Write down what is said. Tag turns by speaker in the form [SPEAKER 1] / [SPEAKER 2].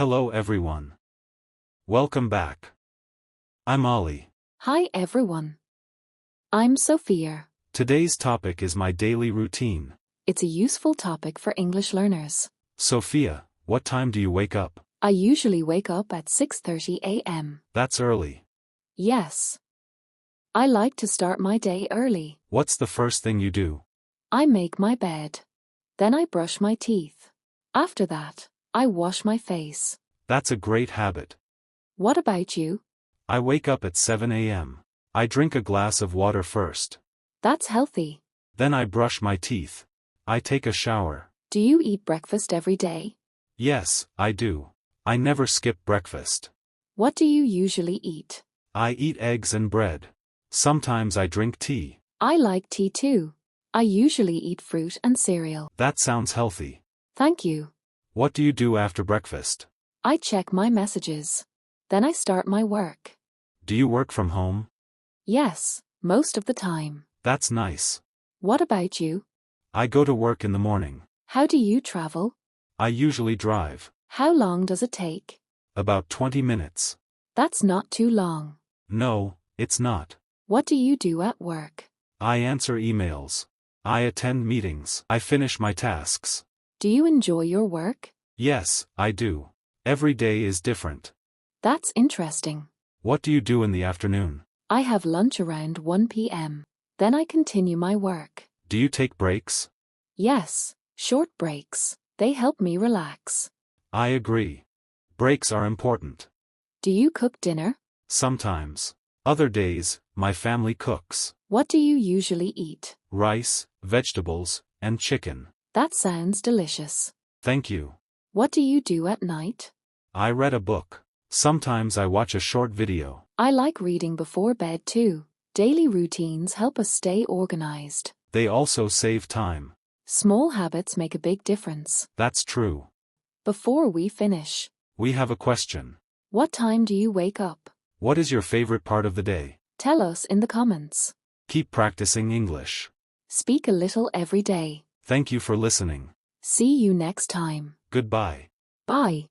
[SPEAKER 1] Hello everyone. Welcome back. I'm Ollie.
[SPEAKER 2] Hi everyone. I'm Sophia.
[SPEAKER 1] Today's topic is my daily routine.
[SPEAKER 2] It's a useful topic for English learners.
[SPEAKER 1] Sophia, what time do you wake up?
[SPEAKER 2] I usually wake up at 6:30 a.m.
[SPEAKER 1] That's early.
[SPEAKER 2] Yes. I like to start my day early.
[SPEAKER 1] What's the first thing you do?
[SPEAKER 2] I make my bed. Then I brush my teeth. After that, I wash my face.
[SPEAKER 1] That's a great habit.
[SPEAKER 2] What about you?
[SPEAKER 1] I wake up at 7 a.m. I drink a glass of water first.
[SPEAKER 2] That's healthy.
[SPEAKER 1] Then I brush my teeth. I take a shower.
[SPEAKER 2] Do you eat breakfast every day?
[SPEAKER 1] Yes, I do. I never skip breakfast.
[SPEAKER 2] What do you usually eat?
[SPEAKER 1] I eat eggs and bread. Sometimes I drink tea.
[SPEAKER 2] I like tea too. I usually eat fruit and cereal.
[SPEAKER 1] That sounds healthy.
[SPEAKER 2] Thank you.
[SPEAKER 1] What do you do after breakfast?
[SPEAKER 2] I check my messages. Then I start my work.
[SPEAKER 1] Do you work from home?
[SPEAKER 2] Yes, most of the time.
[SPEAKER 1] That's nice.
[SPEAKER 2] What about you?
[SPEAKER 1] I go to work in the morning.
[SPEAKER 2] How do you travel?
[SPEAKER 1] I usually drive.
[SPEAKER 2] How long does it take?
[SPEAKER 1] About 20 minutes.
[SPEAKER 2] That's not too long.
[SPEAKER 1] No, it's not.
[SPEAKER 2] What do you do at work?
[SPEAKER 1] I answer emails. I attend meetings. I finish my tasks.
[SPEAKER 2] Do you enjoy your work?
[SPEAKER 1] Yes, I do. Every day is different.
[SPEAKER 2] That's interesting.
[SPEAKER 1] What do you do in the afternoon?
[SPEAKER 2] I have lunch around 1 p.m. Then I continue my work.
[SPEAKER 1] Do you take breaks?
[SPEAKER 2] Yes, short breaks. They help me relax.
[SPEAKER 1] I agree. Breaks are important.
[SPEAKER 2] Do you cook dinner?
[SPEAKER 1] Sometimes. Other days, my family cooks.
[SPEAKER 2] What do you usually eat?
[SPEAKER 1] Rice, vegetables, and chicken.
[SPEAKER 2] That sounds delicious.
[SPEAKER 1] Thank you.
[SPEAKER 2] What do you do at night?
[SPEAKER 1] I read a book. Sometimes I watch a short video.
[SPEAKER 2] I like reading before bed too. Daily routines help us stay organized.
[SPEAKER 1] They also save time.
[SPEAKER 2] Small habits make a big difference.
[SPEAKER 1] That's true.
[SPEAKER 2] Before we finish,
[SPEAKER 1] We have a question.
[SPEAKER 2] what time do you wake up?
[SPEAKER 1] What is your favorite part of the day?
[SPEAKER 2] Tell us in the comments.
[SPEAKER 1] Keep practicing English.
[SPEAKER 2] Speak a little every day.
[SPEAKER 1] Thank you for listening.
[SPEAKER 2] See you next time.
[SPEAKER 1] Goodbye.
[SPEAKER 2] Bye.